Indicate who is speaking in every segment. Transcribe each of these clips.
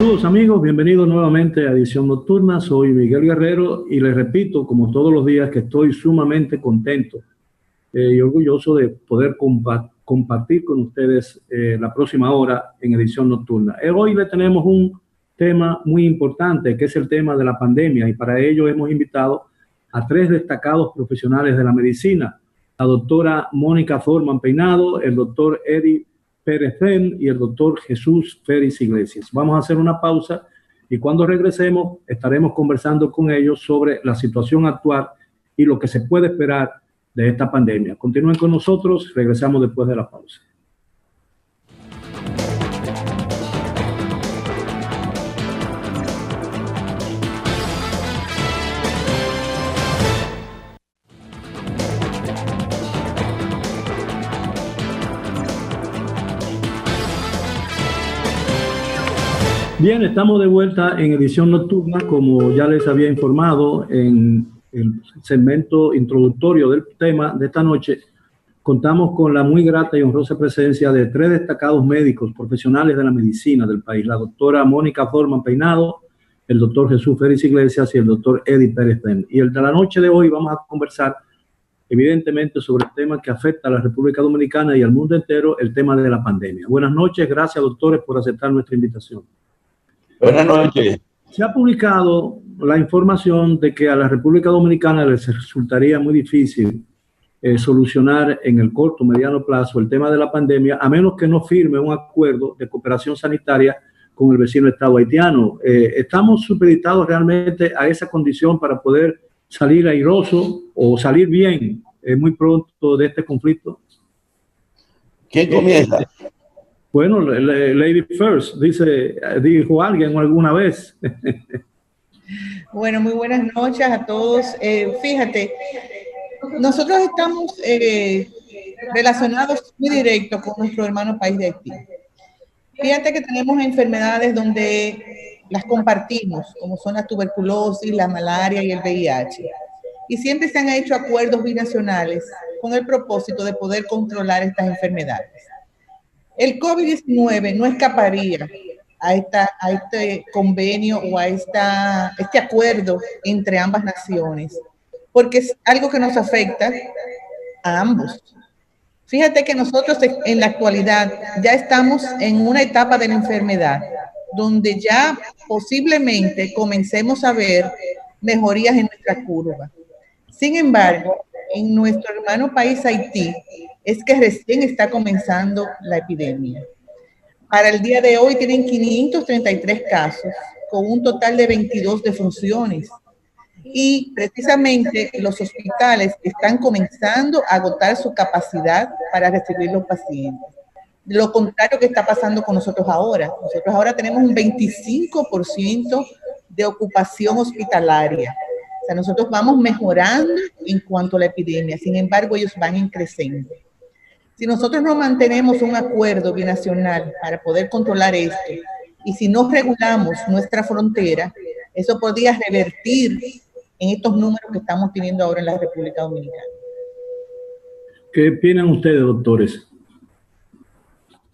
Speaker 1: Saludos amigos, bienvenidos nuevamente a Edición Nocturna. Soy Miguel Guerrero y les repito, como todos los días, que estoy sumamente contento y orgulloso de poder compartir con ustedes la próxima hora en Edición Nocturna. Hoy le tenemos un tema muy importante, que es el tema de la pandemia, y para ello hemos invitado a tres destacados profesionales de la medicina: la doctora Mónica Forman Peinado, el doctor Eddie Pérez Fenn y el doctor Jesús Félix Iglesias. Vamos a hacer una pausa y cuando regresemos estaremos conversando con ellos sobre la situación actual y lo que se puede esperar de esta pandemia. Continúen con nosotros, regresamos después de la pausa. Bien, estamos de vuelta en Edición Nocturna. Como ya les había informado en el segmento introductorio del tema de esta noche, contamos con la muy grata y honrosa presencia de tres destacados médicos profesionales de la medicina del país: la doctora Mónica Forman Peinado, el doctor Jesús Félix Iglesias y el doctor Eddie Pérez Fenn. Y el de la noche de hoy vamos a conversar evidentemente sobre el tema que afecta a la República Dominicana y al mundo entero, el tema de la pandemia. Buenas noches, gracias doctores por aceptar nuestra invitación.
Speaker 2: Buenas noches.
Speaker 1: Se ha publicado la información de que a la República Dominicana les resultaría muy difícil solucionar en el corto o mediano plazo el tema de la pandemia, a menos que no firme un acuerdo de cooperación sanitaria con el vecino Estado haitiano. ¿Estamos supeditados realmente a esa condición para poder salir airoso o salir bien muy pronto de este conflicto?
Speaker 2: ¿Quién comienza?
Speaker 1: Bueno, Lady First, dijo alguien alguna vez.
Speaker 3: Bueno, muy buenas noches a todos. Fíjate, nosotros estamos relacionados muy directo con nuestro hermano país de Haití. Fíjate que tenemos enfermedades donde las compartimos, como son la tuberculosis, la malaria y el VIH. Y siempre se han hecho acuerdos binacionales con el propósito de poder controlar estas enfermedades. El COVID-19 no escaparía a este convenio o a este acuerdo entre ambas naciones, porque es algo que nos afecta a ambos. Fíjate que nosotros en la actualidad ya estamos en una etapa de la enfermedad donde ya posiblemente comencemos a ver mejorías en nuestra curva. Sin embargo, en nuestro hermano país Haití es que recién está comenzando la epidemia. Para el día de hoy tienen 533 casos, con un total de 22 defunciones. Y precisamente los hospitales están comenzando a agotar su capacidad para recibir los pacientes. Lo contrario que está pasando con nosotros ahora. Nosotros ahora tenemos un 25% de ocupación hospitalaria. O sea, nosotros vamos mejorando en cuanto a la epidemia. Sin embargo, ellos van en creciendo. Si nosotros no mantenemos un acuerdo binacional para poder controlar esto, y si no regulamos nuestra frontera, eso podría revertir en estos números que estamos teniendo ahora en la República Dominicana.
Speaker 1: ¿Qué opinan ustedes, doctores?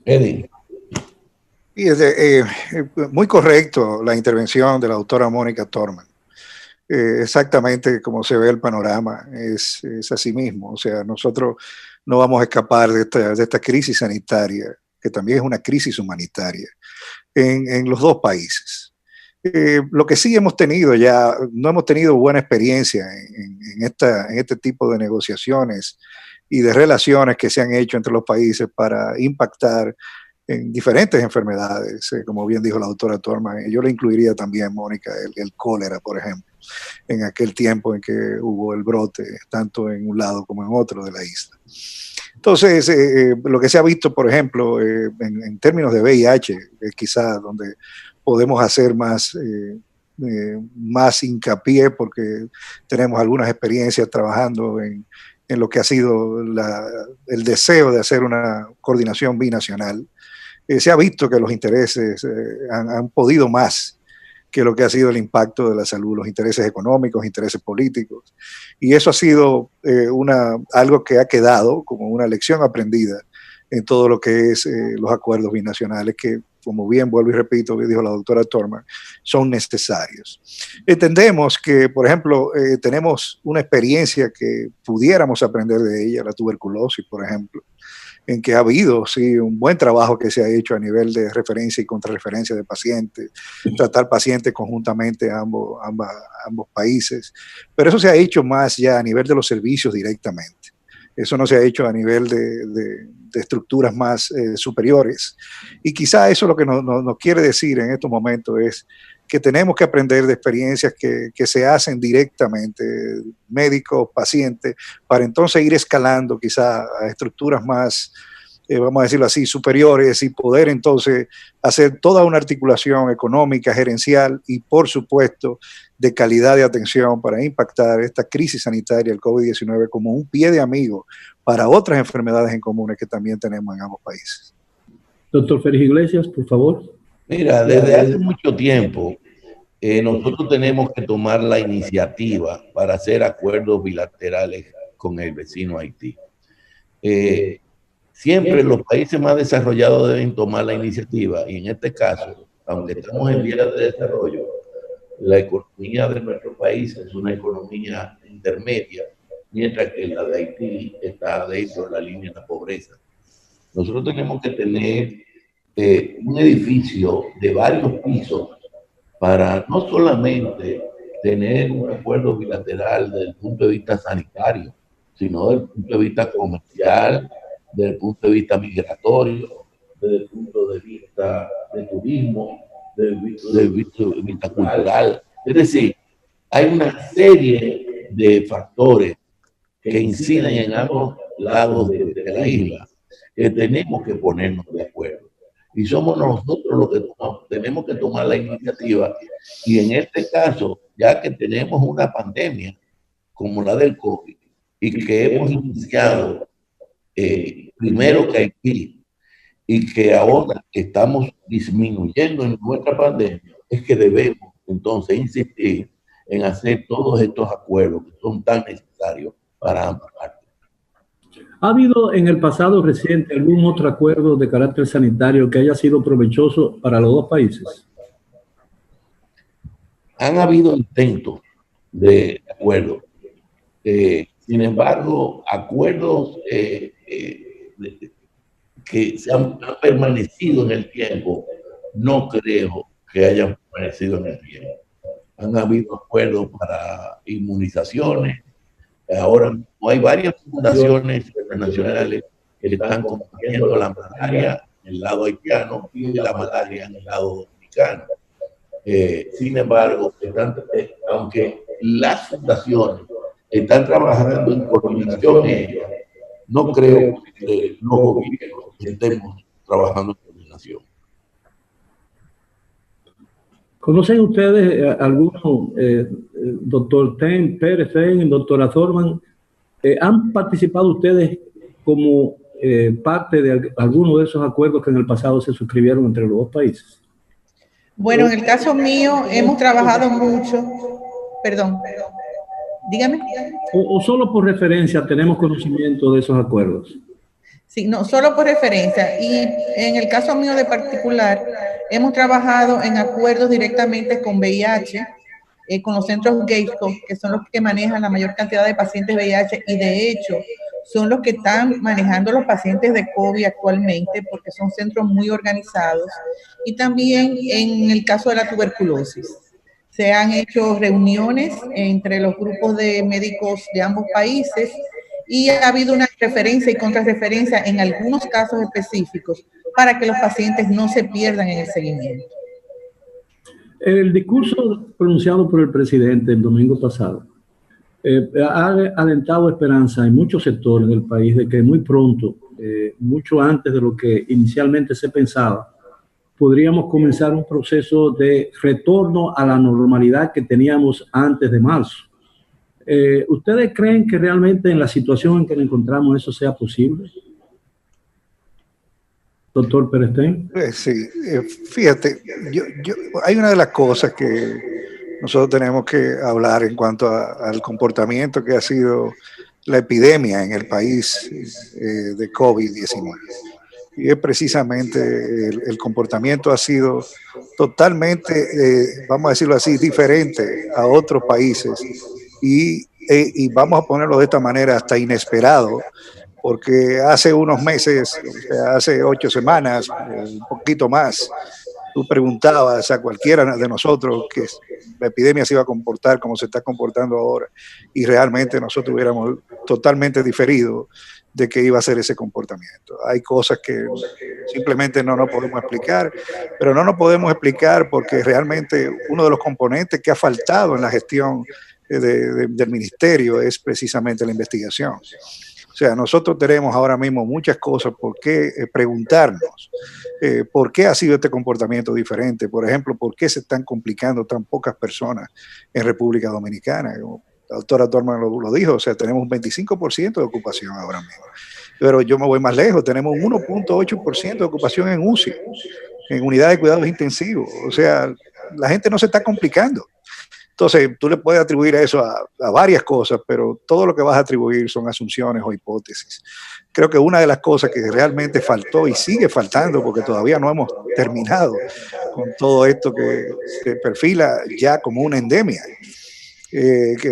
Speaker 2: Eddie.
Speaker 4: Y muy correcto la intervención de la doctora Mónica Forman. Exactamente como se ve el panorama, es así mismo. O sea, nosotros no vamos a escapar de esta crisis sanitaria, que también es una crisis humanitaria, en los dos países. Lo que sí hemos tenido ya, no hemos tenido buena experiencia en este tipo de negociaciones y de relaciones que se han hecho entre los países para impactar en diferentes enfermedades, como bien dijo la doctora Forman. Yo le incluiría también, Mónica, el cólera, por ejemplo, en aquel tiempo en que hubo el brote, tanto en un lado como en otro de la isla. Entonces, lo que se ha visto, por ejemplo, en términos de VIH, es quizás donde podemos hacer más hincapié, porque tenemos algunas experiencias trabajando en lo que ha sido el deseo de hacer una coordinación binacional. Se ha visto que los intereses han podido más que lo que ha sido el impacto de la salud, los intereses económicos, intereses políticos. Y eso ha sido algo que ha quedado como una lección aprendida en todo lo que es los acuerdos binacionales, que como bien vuelvo y repito, que dijo la doctora Thorman, son necesarios. Entendemos que, por ejemplo, tenemos una experiencia que pudiéramos aprender de ella, la tuberculosis, por ejemplo, en que ha habido, sí, un buen trabajo que se ha hecho a nivel de referencia y contrarreferencia de pacientes, tratar pacientes conjuntamente a ambos países, pero eso se ha hecho más ya a nivel de los servicios directamente. Eso no se ha hecho a nivel de estructuras más superiores. Y quizá eso lo que nos quiere decir en estos momentos es que tenemos que aprender de experiencias que se hacen directamente, médicos, pacientes, para entonces ir escalando quizá a estructuras más, vamos a decirlo así, superiores y poder entonces hacer toda una articulación económica, gerencial y por supuesto de calidad de atención para impactar esta crisis sanitaria, el COVID-19, como un pie de amigo para otras enfermedades en comunes que también tenemos en ambos países.
Speaker 1: Doctor Félix Iglesias, por favor.
Speaker 2: Mira, desde hace mucho tiempo nosotros tenemos que tomar la iniciativa para hacer acuerdos bilaterales con el vecino Haití. Siempre los países más desarrollados deben tomar la iniciativa y en este caso, aunque estamos en vías de desarrollo, la economía de nuestro país es una economía intermedia, mientras que la de Haití está dentro de la línea de la pobreza. Nosotros tenemos que tener un edificio de varios pisos para no solamente tener un acuerdo bilateral desde el punto de vista sanitario, sino desde el punto de vista comercial, desde el punto de vista migratorio, desde el punto de vista de turismo, desde el punto de vista cultural. Es decir, hay una serie de factores que inciden en ambos lados de la isla que tenemos que ponernos de acuerdo. Y somos nosotros los que tenemos que tomar la iniciativa. Y en este caso, ya que tenemos una pandemia como la del COVID y que hemos iniciado primero que Haití y que ahora estamos disminuyendo en nuestra pandemia, es que debemos entonces insistir en hacer todos estos acuerdos que son tan necesarios para ambas partes.
Speaker 1: ¿Ha habido en el pasado reciente algún otro acuerdo de carácter sanitario que haya sido provechoso para los dos países?
Speaker 2: Han habido intentos de acuerdo. Sin embargo, acuerdos que se han permanecido en el tiempo, no creo que hayan permanecido en el tiempo. Han habido acuerdos para inmunizaciones. Ahora hay varias fundaciones internacionales que están combatiendo la malaria en el lado haitiano y la malaria en el lado dominicano. Sin embargo, aunque las fundaciones están trabajando en coordinación, no creo que los gobiernos estemos trabajando en coordinación.
Speaker 1: ¿Conocen ustedes algunos, doctor Pérez, doctora Thorman, han participado ustedes como parte de alguno de esos acuerdos que en el pasado se suscribieron entre los dos países?
Speaker 3: Bueno, en el caso mío hemos trabajado mucho, perdón, dígame.
Speaker 1: ¿O solo por referencia tenemos conocimiento de esos acuerdos?
Speaker 3: Sí, no, solo por referencia. Y en el caso mío de particular, hemos trabajado en acuerdos directamente con VIH, con los centros Gatesco, que son los que manejan la mayor cantidad de pacientes VIH y de hecho son los que están manejando los pacientes de COVID actualmente porque son centros muy organizados. Y también en el caso de la tuberculosis. Se han hecho reuniones entre los grupos de médicos de ambos países y ha habido una referencia y contrarreferencia en algunos casos específicos para que los pacientes no se pierdan en el seguimiento.
Speaker 1: El discurso pronunciado por el presidente el domingo pasado ha alentado esperanza en muchos sectores del país de que muy pronto, mucho antes de lo que inicialmente se pensaba, podríamos comenzar un proceso de retorno a la normalidad que teníamos antes de marzo. ¿Ustedes creen que realmente en la situación en que nos encontramos eso sea posible? Doctor Perestein.
Speaker 4: Sí, fíjate, hay una de las cosas que nosotros tenemos que hablar en cuanto al comportamiento que ha sido la epidemia en el país de COVID-19. y es precisamente el comportamiento ha sido totalmente, vamos a decirlo así, diferente a otros países y vamos a ponerlo de esta manera, hasta inesperado, porque hace unos meses, o sea, hace 8 semanas, un poquito más, tú preguntabas a cualquiera de nosotros que la epidemia se iba a comportar como se está comportando ahora y realmente nosotros hubiéramos totalmente diferido de que iba a ser ese comportamiento. Hay cosas que simplemente no nos podemos explicar, pero no nos podemos explicar porque realmente uno de los componentes que ha faltado en la gestión del ministerio es precisamente la investigación. O sea, nosotros tenemos ahora mismo muchas cosas por qué preguntarnos. ¿Por qué ha sido este comportamiento diferente? Por ejemplo, ¿por qué se están complicando tan pocas personas en República Dominicana? La doctora Torman lo dijo, o sea, tenemos un 25% de ocupación ahora mismo. Pero yo me voy más lejos, tenemos un 1.8% de ocupación en UCI, en unidades de cuidados intensivos. O sea, la gente no se está complicando. Entonces, tú le puedes atribuir eso a varias cosas, pero todo lo que vas a atribuir son asunciones o hipótesis. Creo que una de las cosas que realmente faltó y sigue faltando, porque todavía no hemos terminado con todo esto que se perfila ya como una endemia,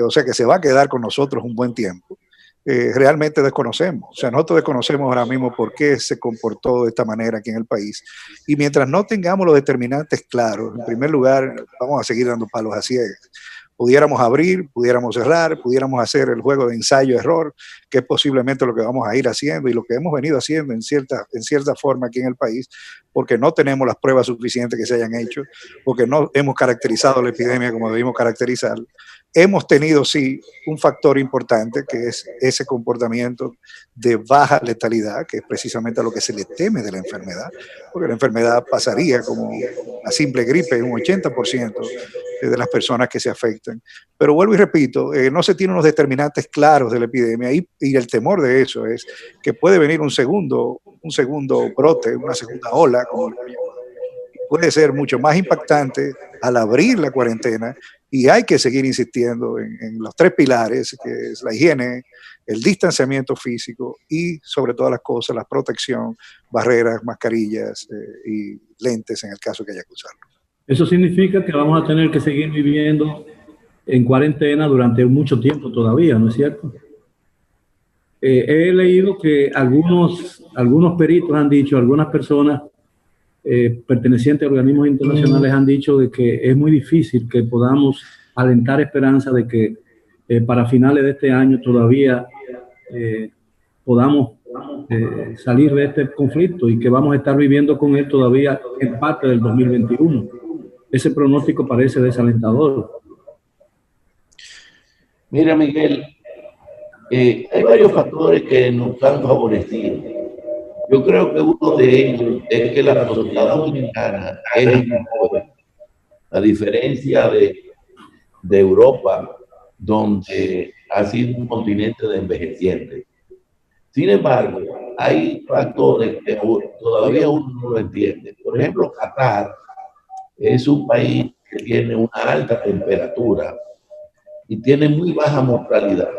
Speaker 4: o sea, que se va a quedar con nosotros un buen tiempo. Realmente desconocemos. O sea, nosotros desconocemos ahora mismo por qué se comportó de esta manera aquí en el país. Y mientras no tengamos los determinantes claros, en primer lugar, vamos a seguir dando palos a ciegas. Pudiéramos abrir, pudiéramos cerrar, pudiéramos hacer el juego de ensayo-error, que es posiblemente lo que vamos a ir haciendo y lo que hemos venido haciendo en cierta forma aquí en el país, porque no tenemos las pruebas suficientes que se hayan hecho, porque no hemos caracterizado la epidemia como debimos caracterizarla. Hemos tenido, sí, un factor importante, que es ese comportamiento de baja letalidad, que es precisamente a lo que se le teme de la enfermedad, porque la enfermedad pasaría como la simple gripe en un 80% de las personas que se afectan. Pero vuelvo y repito, no se tienen unos determinantes claros de la epidemia y el temor de eso es que puede venir un segundo brote, una segunda ola, como puede ser mucho más impactante al abrir la cuarentena, y hay que seguir insistiendo en los 3 pilares, que es la higiene, el distanciamiento físico y, sobre todas las cosas, la protección, barreras, mascarillas y lentes en el caso que haya que usarlo.
Speaker 1: Eso significa que vamos a tener que seguir viviendo en cuarentena durante mucho tiempo todavía, ¿no es cierto? He leído que algunos peritos han dicho, algunas personas pertenecientes a organismos internacionales han dicho de que es muy difícil que podamos alentar esperanza de que para finales de este año todavía podamos salir de este conflicto y que vamos a estar viviendo con él todavía en parte del 2021. Ese pronóstico parece desalentador.
Speaker 2: Mira, Miguel, hay varios factores que nos han favorecido. Yo creo que uno de ellos es que la sociedad dominicana es joven, a diferencia de Europa, donde ha sido un continente de envejecientes. Sin embargo, hay factores que todavía uno no lo entiende. Por ejemplo, Qatar es un país que tiene una alta temperatura y tiene muy baja mortalidad.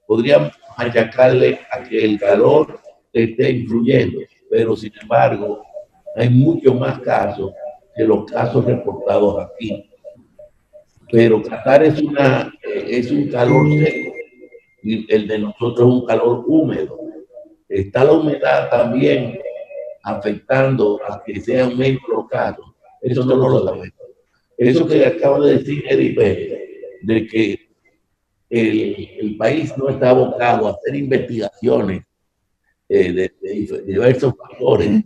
Speaker 2: Podríamos achacarle a que el calor esté influyendo, pero sin embargo hay muchos más casos que los casos reportados aquí. Pero Qatar es un calor seco y el de nosotros es un calor húmedo. Está la humedad también afectando a que se aumenten los casos. Eso no lo sabemos. Eso que acaba de decir Eddie Pérez, de que el país no está abocado a hacer investigaciones de diversos factores,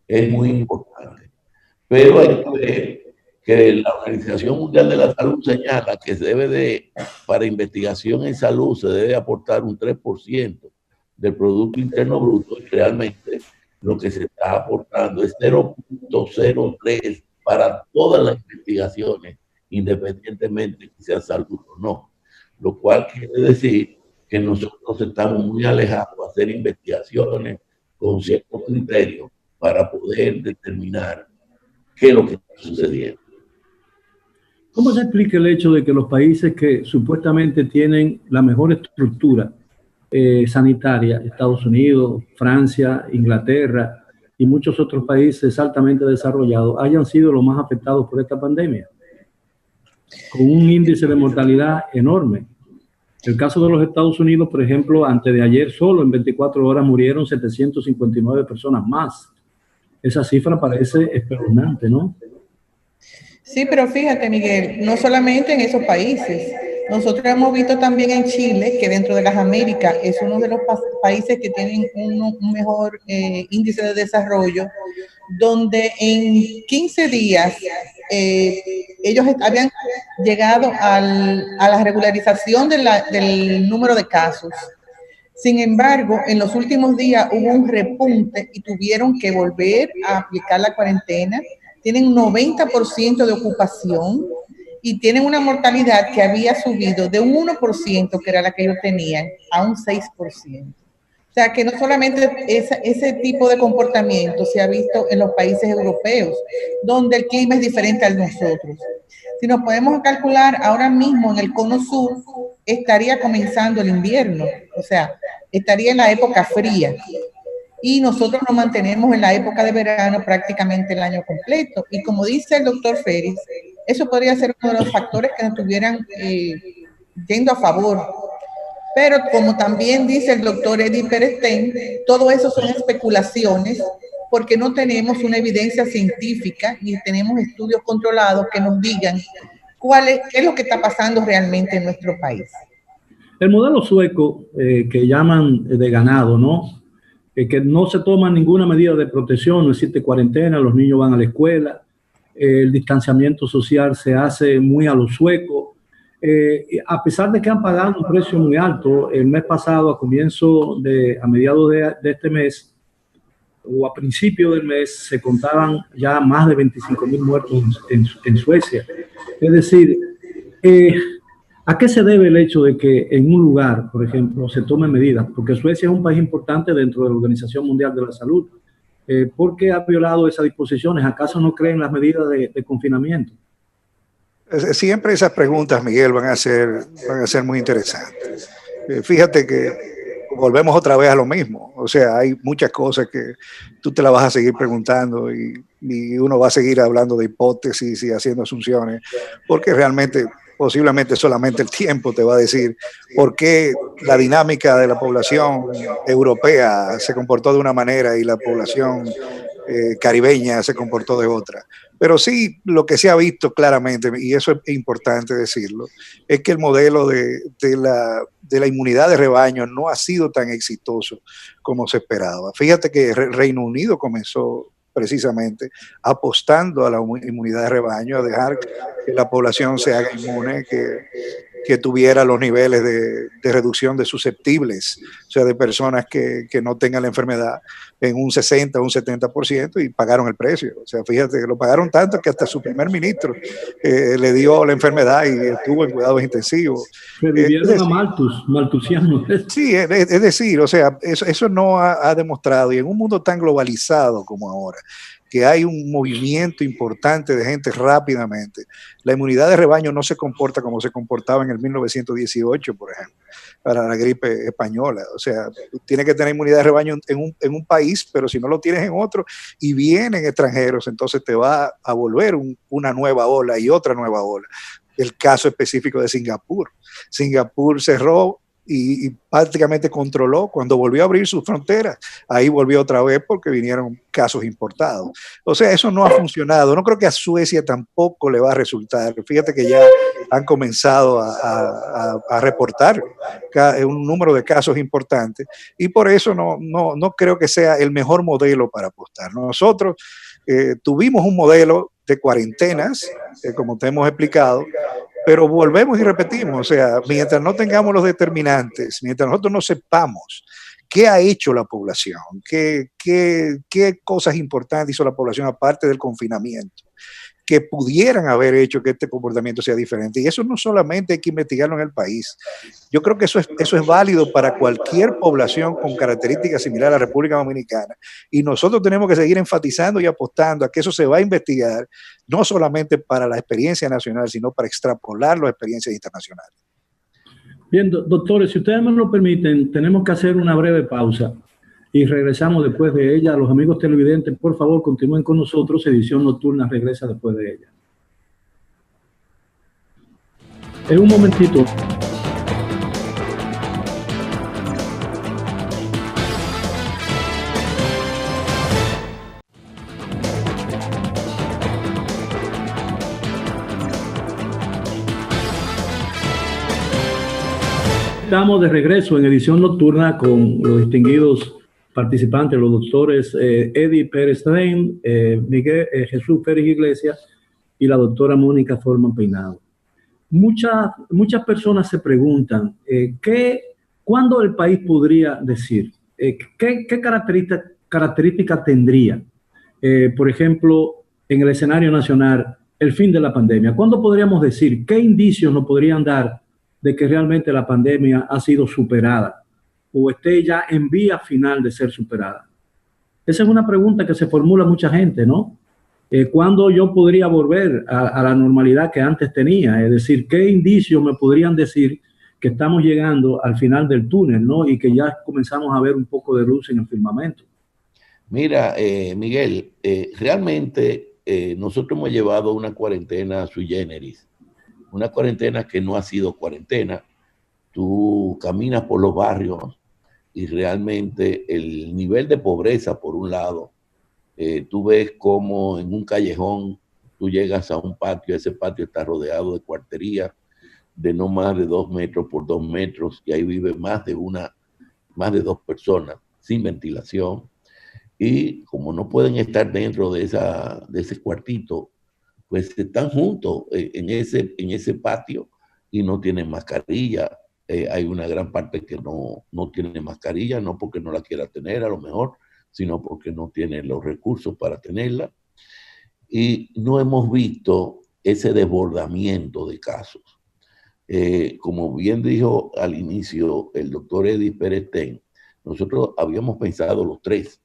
Speaker 2: es muy importante. Pero hay que ver que la Organización Mundial de la Salud señala que para investigación en salud se debe aportar un 3% del Producto Interno Bruto, y realmente lo que se está aportando es 0.03 para todas las investigaciones, independientemente que sea salud o no. Lo cual quiere decir que nosotros estamos muy alejados de hacer investigaciones con ciertos criterios para poder determinar qué es lo que está sucediendo.
Speaker 1: ¿Cómo se explica el hecho de que los países que supuestamente tienen la mejor estructura sanitaria, Estados Unidos, Francia, Inglaterra y muchos otros países altamente desarrollados hayan sido los más afectados por esta pandemia, con un índice de mortalidad enorme. El caso de los Estados Unidos, por ejemplo, antes de ayer solo en 24 horas murieron 759 personas más. Esa cifra parece espeluznante, ¿no?
Speaker 3: Sí, pero fíjate, Miguel, no solamente en esos países. Nosotros hemos visto también en Chile, que dentro de las Américas es uno de los países que tienen un mejor índice de desarrollo, donde en 15 días ellos habían llegado a la regularización del número de casos. Sin embargo, en los últimos días hubo un repunte y tuvieron que volver a aplicar la cuarentena. Tienen 90% de ocupación y tienen una mortalidad que había subido de un 1%, que era la que ellos tenían, a un 6%. O sea, que no solamente ese tipo de comportamiento se ha visto en los países europeos, donde el clima es diferente al de nosotros. Si nos podemos calcular, ahora mismo en el cono sur estaría comenzando el invierno, o sea, estaría en la época fría. Y nosotros nos mantenemos en la época de verano prácticamente el año completo. Y como dice el doctor Félix, eso podría ser uno de los factores que nos estuvieran yendo a favor. Pero como también dice el doctor Eddie Perestein, todo eso son especulaciones porque no tenemos una evidencia científica ni tenemos estudios controlados que nos digan qué es lo que está pasando realmente en nuestro país.
Speaker 1: El modelo sueco que llaman de ganado, ¿no? Que no se toma ninguna medida de protección, no existe cuarentena, los niños van a la escuela, el distanciamiento social se hace muy a lo sueco. A pesar de que han pagado un precio muy alto, el mes pasado, a mediados de este mes, o a principio del mes, se contaban ya más de 25,000 muertos en Suecia. Es decir, ¿a qué se debe el hecho de que en un lugar, por ejemplo, se tomen medidas? Porque Suecia es un país importante dentro de la Organización Mundial de la Salud. ¿Por qué ha violado esas disposiciones? ¿Acaso no creen las medidas de confinamiento?
Speaker 4: Siempre esas preguntas, Miguel, van a ser muy interesantes. Fíjate que volvemos otra vez a lo mismo. O sea, hay muchas cosas que tú te las vas a seguir preguntando y uno va a seguir hablando de hipótesis y haciendo asunciones, porque realmente posiblemente solamente el tiempo te va a decir por qué la dinámica de la población europea se comportó de una manera y la población caribeña se comportó de otra. Pero sí, lo que se ha visto claramente, y eso es importante decirlo, es que el modelo de la inmunidad de rebaño no ha sido tan exitoso como se esperaba. Fíjate que el Reino Unido comenzó precisamente apostando a la inmunidad de rebaño, a dejar que la población se haga inmune, que tuviera los niveles de reducción de susceptibles, o sea, de personas que no tengan la enfermedad en un 60 o un 70%, y pagaron el precio. O sea, fíjate que lo pagaron tanto que hasta su primer ministro le dio la enfermedad y estuvo en cuidados intensivos.
Speaker 1: Revivieron a maltusianos.
Speaker 4: Sí, es decir, o sea, eso no ha demostrado, y en un mundo tan globalizado como ahora, que hay un movimiento importante de gente rápidamente, la inmunidad de rebaño no se comporta como se comportaba en el 1918, por ejemplo, para la gripe española. O sea, tú tienes que tener inmunidad de rebaño en un país, pero si no lo tienes en otro y vienen extranjeros, entonces te va a volver una nueva ola y otra nueva ola. El caso específico de Singapur. Singapur cerró y prácticamente controló. Cuando volvió a abrir sus fronteras, ahí volvió otra vez porque vinieron casos importados. O sea, eso no ha funcionado. No creo que a Suecia tampoco le va a resultar. Fíjate que ya han comenzado a reportar un número de casos importantes, y por eso no creo que sea el mejor modelo para apostar. Nosotros tuvimos un modelo de cuarentenas, como te hemos explicado, pero volvemos y repetimos, o sea, mientras no tengamos los determinantes, mientras nosotros no sepamos qué ha hecho la población, qué cosas importantes hizo la población aparte del confinamiento, que pudieran haber hecho que este comportamiento sea diferente. Y eso no solamente hay que investigarlo en el país. Yo creo que eso es válido para cualquier población con características similares a la República Dominicana. Y nosotros tenemos que seguir enfatizando y apostando a que eso se va a investigar, no solamente para la experiencia nacional, sino para extrapolar las experiencias internacionales.
Speaker 1: Bien, doctores, si ustedes me lo permiten, tenemos que hacer una breve pausa y regresamos después de ella. Los amigos televidentes, por favor, continúen con nosotros. Edición Nocturna regresa después de ella. En un momentito. Estamos de regreso en Edición Nocturna con los distinguidos participantes, los doctores Eddie Pérez Stein, Miguel Jesús Pérez Iglesias y la doctora Mónica Forman Peinado. Muchas personas se preguntan ¿cuándo el país podría decir? ¿Qué características tendría? Por ejemplo, en el escenario nacional, el fin de la pandemia. ¿Cuándo podríamos decir? ¿Qué indicios nos podrían dar de que realmente la pandemia ha sido superada o esté ya en vía final de ser superada? Esa es una pregunta que se formula mucha gente, ¿no? ¿Cuándo yo podría volver a la normalidad que antes tenía? Es decir, ¿qué indicios me podrían decir que estamos llegando al final del túnel, ¿no? Y que ya comenzamos a ver un poco de luz en el firmamento.
Speaker 2: Mira, Miguel, realmente nosotros hemos llevado una cuarentena sui generis. Una cuarentena que no ha sido cuarentena. Tú caminas por los barrios y realmente el nivel de pobreza, por un lado, tú ves como en un callejón tú llegas a un patio, ese patio está rodeado de cuarterías de no más de 2 metros por 2 metros, y ahí viven más de 2 personas sin ventilación. Y como no pueden estar dentro de ese cuartito, pues están juntos en ese patio y no tienen mascarilla. Hay una gran parte que no tiene mascarilla, no porque no la quiera tener a lo mejor, sino porque no tiene los recursos para tenerla. Y no hemos visto ese desbordamiento de casos. Como bien dijo al inicio el doctor Eddie Pérez Stein, nosotros habíamos pensado los tres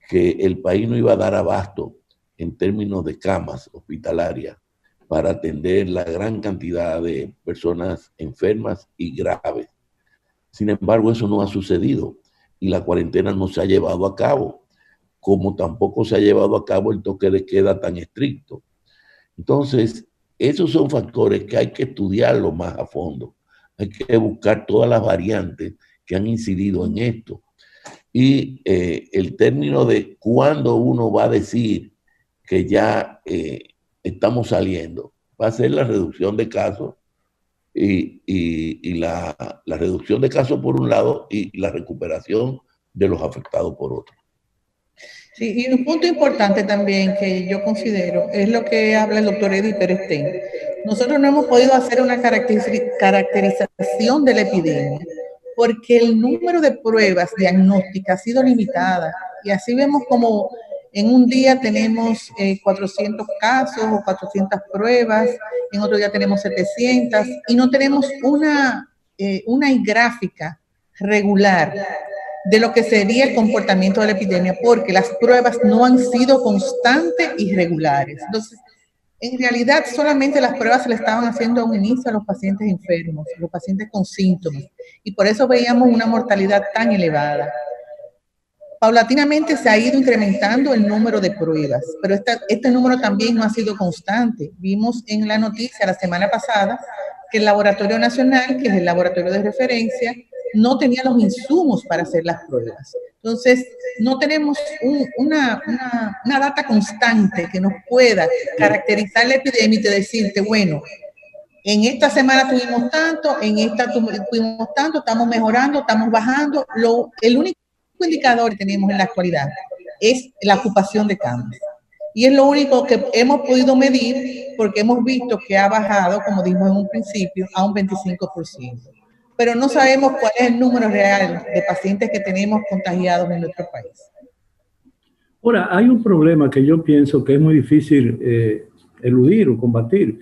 Speaker 2: que el país no iba a dar abasto en términos de camas hospitalarias para atender la gran cantidad de personas enfermas y graves. Sin embargo, eso no ha sucedido y la cuarentena no se ha llevado a cabo, como tampoco se ha llevado a cabo el toque de queda tan estricto. Entonces, esos son factores que hay que estudiarlo más a fondo. Hay que buscar todas las variantes que han incidido en esto. Y el término de cuándo uno va a decir que ya estamos saliendo, va a ser la reducción de casos y la reducción de casos por un lado y la recuperación de los afectados por otro.
Speaker 3: Sí, y un punto importante también que yo considero es lo que habla el doctor Eddie Pérez Stein. Nosotros no hemos podido hacer una caracterización de la epidemia porque el número de pruebas diagnósticas ha sido limitada y así vemos como en un día tenemos 400 casos o 400 pruebas, en otro día tenemos 700 y no tenemos una gráfica regular de lo que sería el comportamiento de la epidemia, porque las pruebas no han sido constantes y regulares. Entonces, en realidad, solamente las pruebas se le estaban haciendo a un inicio a los pacientes enfermos, a los pacientes con síntomas, y por eso veíamos una mortalidad tan elevada. Paulatinamente se ha ido incrementando el número de pruebas, pero este número también no ha sido constante. Vimos en la noticia la semana pasada que el Laboratorio Nacional, que es el laboratorio de referencia, no tenía los insumos para hacer las pruebas. Entonces, no tenemos una data constante que nos pueda caracterizar la epidemia y decirte, bueno, en esta semana tuvimos tanto, en esta tuvimos tanto, estamos mejorando, estamos bajando. El único indicador que tenemos en la actualidad es la ocupación de camas. Y es lo único que hemos podido medir porque hemos visto que ha bajado, como dijimos en un principio, a un 25%. Pero no sabemos cuál es el número real de pacientes que tenemos contagiados en nuestro país.
Speaker 1: Ahora, hay un problema que yo pienso que es muy difícil eludir o combatir.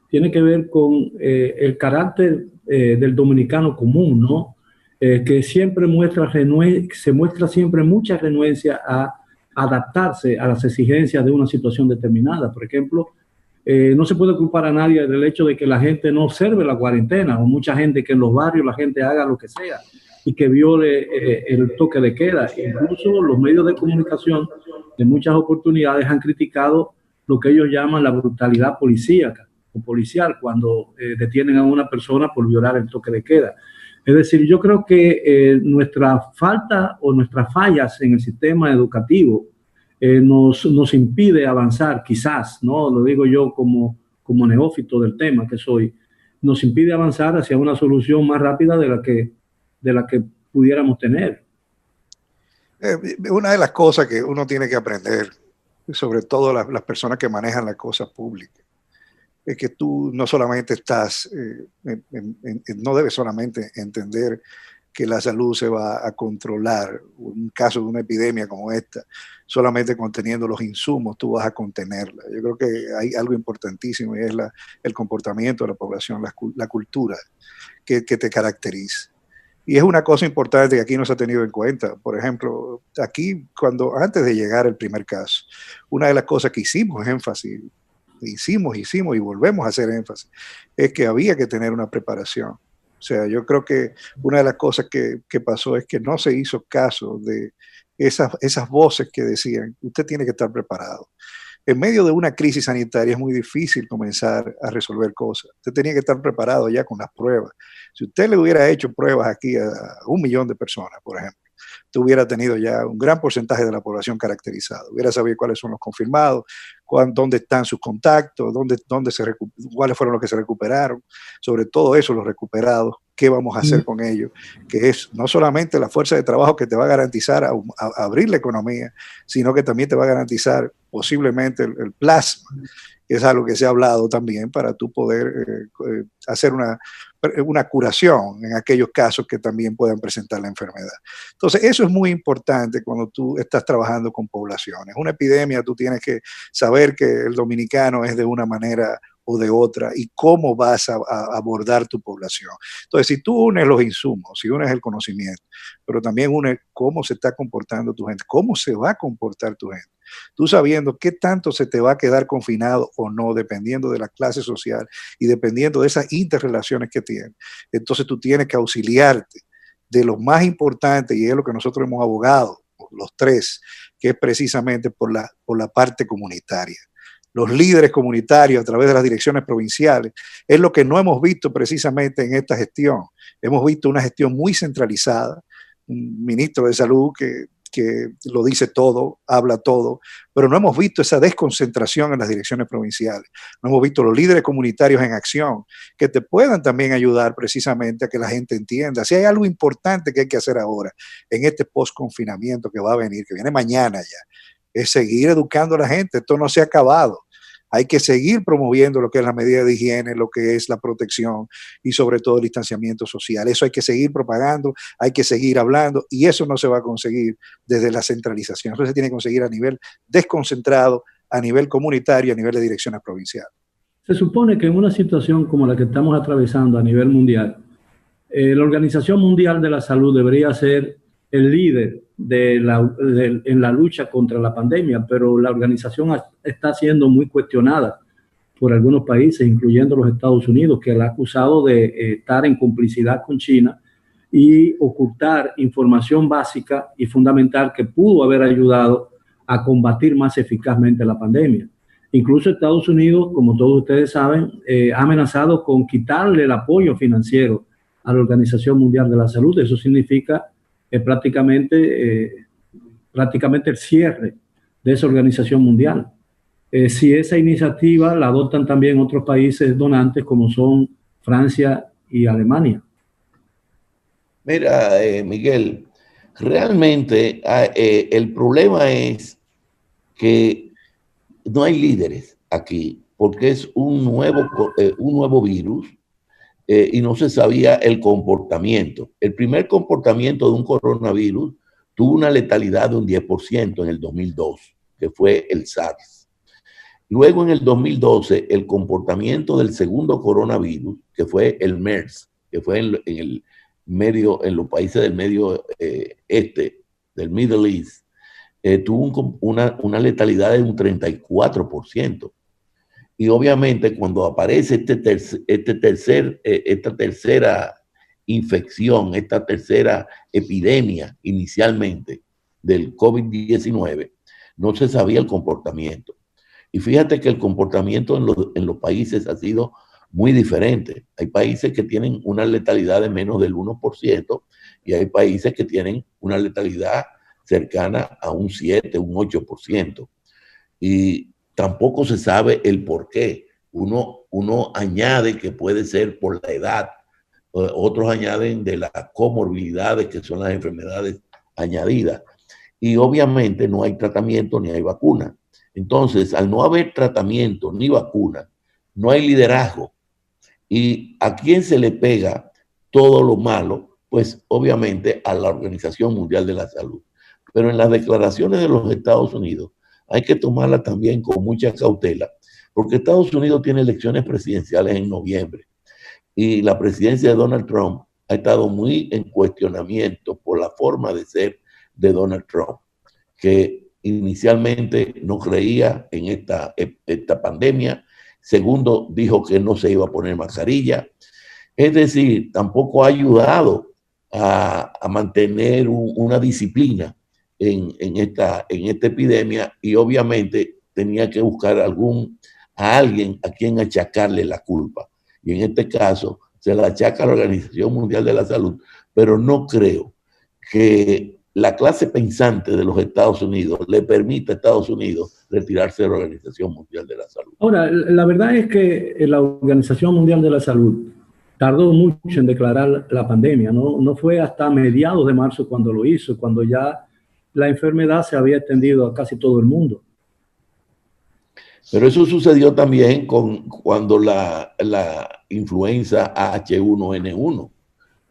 Speaker 1: Tiene que ver con el carácter del dominicano común, ¿no? Que siempre se muestra siempre mucha renuencia a adaptarse a las exigencias de una situación determinada. Por ejemplo, No se puede culpar a nadie del hecho de que la gente no observe la cuarentena, o mucha gente que en los barrios la gente haga lo que sea y que viole el toque de queda. Incluso los medios de comunicación de muchas oportunidades han criticado lo que ellos llaman la brutalidad policíaca o policial cuando detienen a una persona por violar el toque de queda. Es decir, yo creo que nuestra falta o nuestras fallas en el sistema educativo nos impide avanzar, quizás, ¿no? Lo digo yo como neófito del tema que soy, nos impide avanzar hacia una solución más rápida de la que pudiéramos tener.
Speaker 4: Una de las cosas que uno tiene que aprender, sobre todo las personas que manejan las cosas públicas, es que tú no solamente estás, no debes solamente entender que la salud se va a controlar, un caso de una epidemia como esta, solamente conteniendo los insumos, tú vas a contenerla. Yo creo que hay algo importantísimo y es el comportamiento de la población, la cultura que te caracteriza. Y es una cosa importante que aquí no se ha tenido en cuenta. Por ejemplo, aquí, antes de llegar el primer caso, una de las cosas que hicimos y volvemos a hacer énfasis, es que había que tener una preparación. O sea, yo creo que una de las cosas que pasó es que no se hizo caso de esas voces que decían, usted tiene que estar preparado. En medio de una crisis sanitaria es muy difícil comenzar a resolver cosas. Usted tenía que estar preparado ya con las pruebas. Si usted le hubiera hecho pruebas aquí a 1 millón de personas, por ejemplo, usted hubiera tenido ya un gran porcentaje de la población caracterizado. Hubiera sabido cuáles son los confirmados, dónde están sus contactos, cuáles fueron los que se recuperaron, sobre todo eso, los recuperados, qué vamos a hacer con ellos, que es no solamente la fuerza de trabajo que te va a garantizar a abrir la economía, sino que también te va a garantizar posiblemente el plasma, que es algo que se ha hablado también para tú poder hacer una curación en aquellos casos que también puedan presentar la enfermedad. Entonces, eso es muy importante cuando tú estás trabajando con poblaciones. Una epidemia, tú tienes que saber que el dominicano es de una manera o de otra y cómo vas a abordar tu población. Entonces, si tú unes los insumos, si unes el conocimiento, pero también unes cómo se está comportando tu gente, cómo se va a comportar tu gente, tú sabiendo qué tanto se te va a quedar confinado o no, dependiendo de la clase social y dependiendo de esas interrelaciones que tienes. Entonces tú tienes que auxiliarte de lo más importante, y es lo que nosotros hemos abogado, los tres, que es precisamente por la parte comunitaria. Los líderes comunitarios a través de las direcciones provinciales, es lo que no hemos visto precisamente en esta gestión. Hemos visto una gestión muy centralizada, un ministro de salud que lo dice todo, habla todo, pero no hemos visto esa desconcentración en las direcciones provinciales. No hemos visto los líderes comunitarios en acción que te puedan también ayudar precisamente a que la gente entienda. Si hay algo importante que hay que hacer ahora en este post-confinamiento que va a venir, que viene mañana ya, es seguir educando a la gente. Esto no se ha acabado. Hay que seguir promoviendo lo que es la medida de higiene, lo que es la protección y sobre todo el distanciamiento social. Eso hay que seguir propagando, hay que seguir hablando y eso no se va a conseguir desde la centralización. Eso se tiene que conseguir a nivel desconcentrado, a nivel comunitario, a nivel de direcciones provinciales.
Speaker 1: Se supone que en una situación como la que estamos atravesando a nivel mundial, la Organización Mundial de la Salud debería ser el líder en la lucha contra la pandemia, pero la organización está siendo muy cuestionada por algunos países, incluyendo los Estados Unidos, que la ha acusado de estar en complicidad con China y ocultar información básica y fundamental que pudo haber ayudado a combatir más eficazmente la pandemia. Incluso Estados Unidos, como todos ustedes saben, ha amenazado con quitarle el apoyo financiero a la Organización Mundial de la Salud. Eso significa prácticamente el cierre de esa organización mundial. Si esa iniciativa la adoptan también otros países donantes como son Francia y Alemania.
Speaker 2: Mira, Miguel, realmente el problema es que no hay líderes aquí, porque es un nuevo virus y no se sabía el comportamiento. El primer comportamiento de un coronavirus tuvo una letalidad de un 10% en el 2002, que fue el SARS. Luego en el 2012, el comportamiento del segundo coronavirus, que fue el MERS, que fue en los países del medio del Middle East, tuvo una letalidad de un 34%. Y obviamente cuando aparece esta tercera infección, esta tercera epidemia inicialmente del COVID-19, no se sabía el comportamiento. Y fíjate que el comportamiento en los países ha sido muy diferente. Hay países que tienen una letalidad de menos del 1% y hay países que tienen una letalidad cercana a un 7, un 8%. Y tampoco se sabe el por qué. Uno añade que puede ser por la edad, otros añaden de las comorbilidades, que son las enfermedades añadidas. Y obviamente no hay tratamiento ni hay vacuna. Entonces, al no haber tratamiento ni vacuna, no hay liderazgo. ¿Y a quién se le pega todo lo malo? Pues obviamente a la Organización Mundial de la Salud. Pero en las declaraciones de los Estados Unidos hay que tomarla también con mucha cautela, porque Estados Unidos tiene elecciones presidenciales en noviembre y la presidencia de Donald Trump ha estado muy en cuestionamiento por la forma de ser de Donald Trump, que inicialmente no creía en esta pandemia. Segundo, dijo que no se iba a poner mascarilla. Es decir, tampoco ha ayudado a mantener una disciplina en esta epidemia, y obviamente tenía que buscar a alguien a quien achacarle la culpa. Y en este caso se la achaca a la Organización Mundial de la Salud, pero no creo que la clase pensante de los Estados Unidos le permita a Estados Unidos retirarse de la Organización Mundial de la Salud.
Speaker 1: Ahora, la verdad es que la Organización Mundial de la Salud tardó mucho en declarar la pandemia, no fue hasta mediados de marzo cuando lo hizo, cuando ya la enfermedad se había extendido a casi todo el mundo.
Speaker 2: Pero eso sucedió también cuando la influenza H1N1,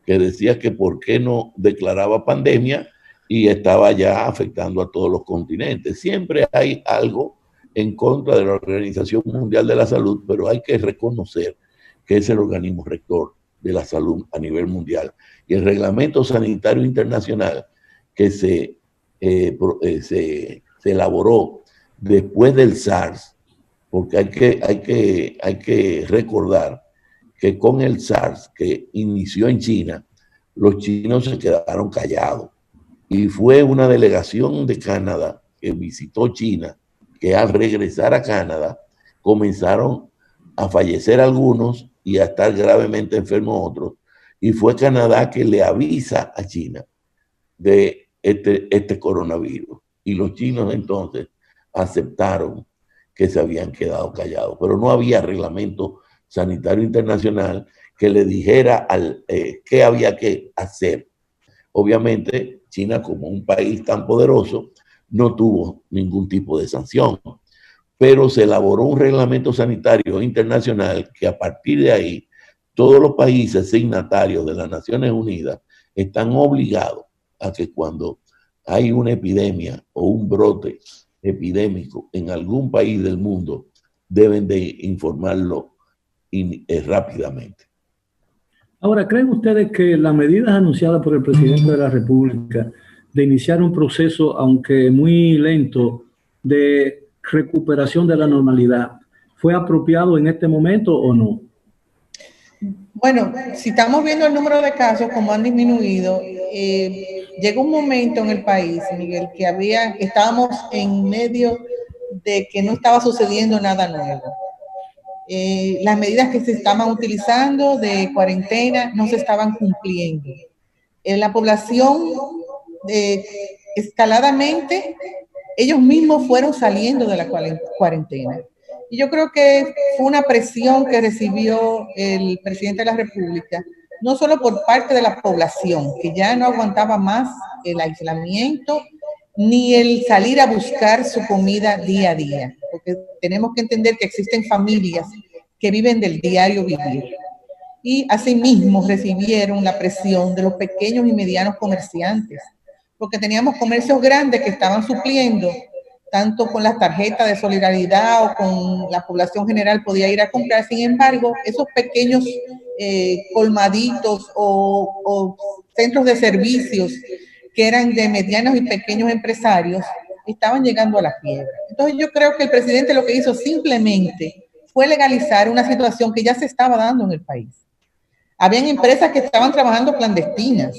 Speaker 2: que decía que por qué no declaraba pandemia y estaba ya afectando a todos los continentes. Siempre hay algo en contra de la Organización Mundial de la Salud, pero hay que reconocer que es el organismo rector de la salud a nivel mundial. Y el Reglamento Sanitario Internacional que se elaboró después del SARS, porque hay que recordar que con el SARS que inició en China, los chinos se quedaron callados. Y fue una delegación de Canadá que visitó China, que al regresar a Canadá comenzaron a fallecer algunos y a estar gravemente enfermos otros. Y fue Canadá que le avisa a China de este coronavirus. Y los chinos entonces aceptaron que se habían quedado callados. Pero no había reglamento sanitario internacional que le dijera qué había que hacer. Obviamente, China, como un país tan poderoso, no tuvo ningún tipo de sanción, pero se elaboró un reglamento sanitario internacional que a partir de ahí, todos los países signatarios de las Naciones Unidas están obligados a que cuando hay una epidemia o un brote epidémico en algún país del mundo, deben de informarlo rápidamente.
Speaker 1: Ahora, ¿creen ustedes que las medidas anunciadas por el presidente de la República de iniciar un proceso, aunque muy lento, de recuperación de la normalidad, fue apropiado en este momento o no?
Speaker 3: Bueno, si estamos viendo el número de casos, como han disminuido, llegó un momento en el país, Miguel, que estábamos en medio de que no estaba sucediendo nada nuevo. Las medidas que se estaban utilizando de cuarentena no se estaban cumpliendo. La población, escaladamente, ellos mismos fueron saliendo de la cuarentena. Y yo creo que fue una presión que recibió el presidente de la República, no solo por parte de la población, que ya no aguantaba más el aislamiento, ni el salir a buscar su comida día a día, porque tenemos que entender que existen familias que viven del diario vivir. Y asimismo recibieron la presión de los pequeños y medianos comerciantes, porque teníamos comercios grandes que estaban supliendo, tanto con las tarjetas de solidaridad o con la población general podía ir a comprar. Sin embargo, esos pequeños colmaditos o centros de servicios que eran de medianos y pequeños empresarios estaban llegando a la quiebra. Entonces yo creo que el presidente lo que hizo simplemente fue legalizar una situación que ya se estaba dando en el país. Habían empresas que estaban trabajando clandestinas.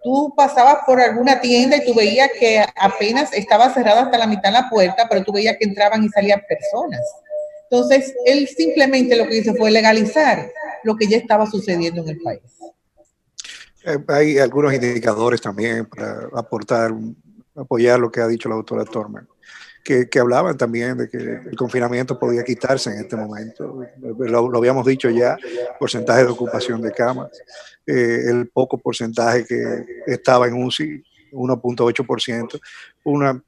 Speaker 3: Tú pasabas por alguna tienda y tú veías que apenas estaba cerrada hasta la mitad la puerta, pero tú veías que entraban y salían personas. Entonces, él simplemente lo que hizo fue legalizar lo que ya estaba sucediendo en el país.
Speaker 4: Hay algunos indicadores también para apoyar lo que ha dicho la doctora Thorman, que hablaban también de que el confinamiento podía quitarse en este momento. Lo habíamos dicho ya, porcentaje de ocupación de camas, el poco porcentaje que estaba en UCI, 1.8%,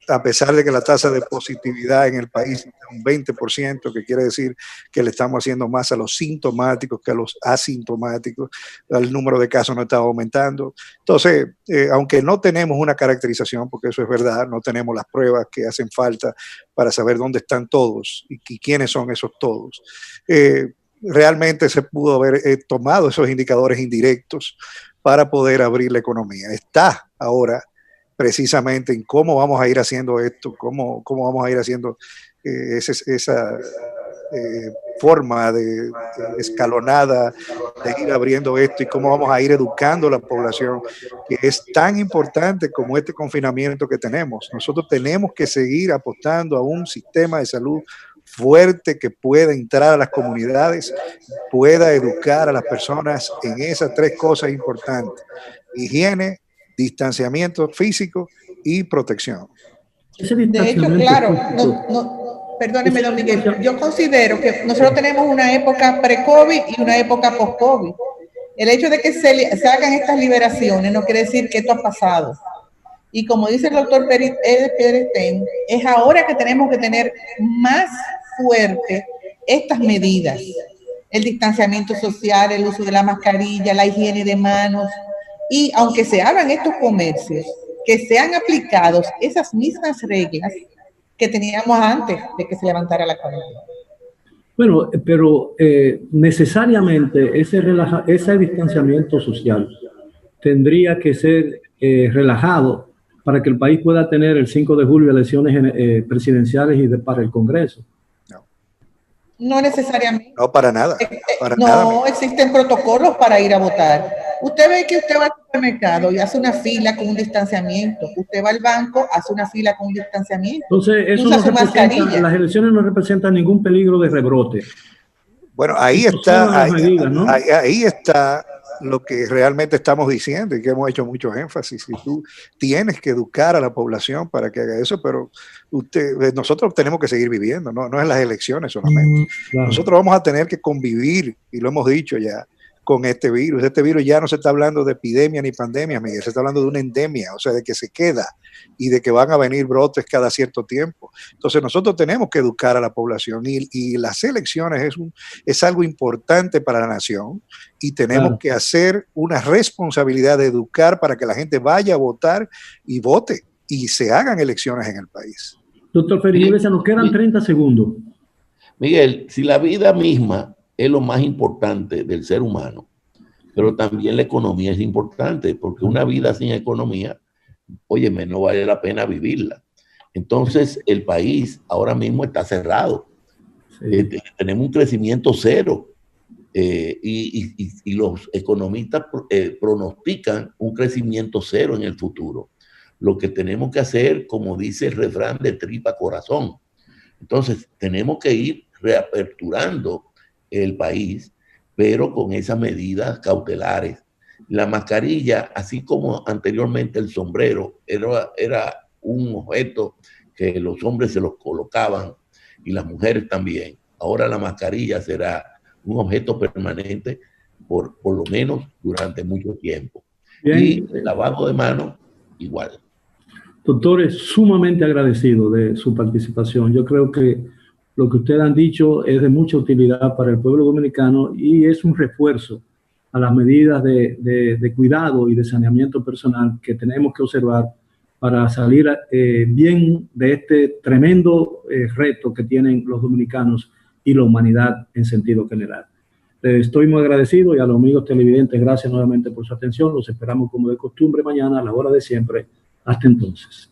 Speaker 4: a pesar de que la tasa de positividad en el país es un 20%, que quiere decir que le estamos haciendo más a los sintomáticos que a los asintomáticos, el número de casos no está aumentando. Entonces, aunque no tenemos una caracterización, porque eso es verdad, no tenemos las pruebas que hacen falta para saber dónde están todos y quiénes son esos todos, realmente se pudo haber tomado esos indicadores indirectos para poder abrir la economía. Está ahora precisamente en cómo vamos a ir haciendo esto, cómo vamos a ir haciendo esa forma de escalonada de ir abriendo esto y cómo vamos a ir educando a la población, que es tan importante como este confinamiento que tenemos. Nosotros tenemos que seguir apostando a un sistema de salud fuerte que pueda entrar a las comunidades, pueda educar a las personas en esas tres cosas importantes: higiene, distanciamiento físico y protección.
Speaker 3: De hecho, claro, perdóneme, don Miguel, yo considero que nosotros tenemos una época pre-COVID y una época post-COVID. El hecho de que se hagan estas liberaciones no quiere decir que esto ha pasado. Y como dice el doctor Peresten, es ahora que tenemos que tener más fuerte estas medidas: el distanciamiento social, el uso de la mascarilla, la higiene de manos. Y aunque se abran estos comercios, que sean aplicados esas mismas reglas que teníamos antes de que se levantara la cuarentena.
Speaker 1: Bueno, pero necesariamente ese distanciamiento social tendría que ser relajado para que el país pueda tener el 5 de julio elecciones presidenciales y para el Congreso.
Speaker 3: No necesariamente.
Speaker 4: No, para nada.
Speaker 3: No existen protocolos para ir a votar. Usted ve que usted va al supermercado y hace una fila con un distanciamiento. Usted va al banco, hace una fila con un distanciamiento.
Speaker 1: Entonces, eso no representa, las elecciones no representan ningún peligro de rebrote.
Speaker 4: Bueno, ahí está, medidas, ¿no? Ahí está lo que realmente estamos diciendo y que hemos hecho mucho énfasis. Si tú tienes que educar a la población para que haga eso, pero nosotros tenemos que seguir viviendo, no es las elecciones solamente. Claro. Nosotros vamos a tener que convivir, y lo hemos dicho ya, con este virus. Este virus ya no se está hablando de epidemia ni pandemia, Miguel, se está hablando de una endemia, o sea, de que se queda y de que van a venir brotes cada cierto tiempo. Entonces nosotros tenemos que educar a la población y las elecciones es algo importante para la nación y tenemos que hacer una responsabilidad de educar para que la gente vaya a votar y vote y se hagan elecciones en el país.
Speaker 1: Doctor Félix, nos quedan 30 segundos.
Speaker 2: Miguel, si la vida misma es lo más importante del ser humano, pero también la economía es importante, porque una vida sin economía, óyeme, no vale la pena vivirla. Entonces, el país ahora mismo está cerrado. Sí. Tenemos un crecimiento cero y los economistas pronostican un crecimiento cero en el futuro. Lo que tenemos que hacer, como dice el refrán, de tripa corazón. Entonces, tenemos que ir reaperturando el país, pero con esas medidas cautelares. La mascarilla, así como anteriormente el sombrero, era un objeto que los hombres se los colocaban y las mujeres también. Ahora la mascarilla será un objeto permanente por lo menos durante mucho tiempo. Bien. Y el lavado de manos, igual.
Speaker 1: Doctores, sumamente agradecido de su participación. Yo creo que lo que ustedes han dicho es de mucha utilidad para el pueblo dominicano y es un refuerzo a las medidas de cuidado y de saneamiento personal que tenemos que observar para salir bien de este tremendo reto que tienen los dominicanos y la humanidad en sentido general. Estoy muy agradecido y a los amigos televidentes, gracias nuevamente por su atención. Los esperamos como de costumbre mañana a la hora de siempre. Hasta entonces.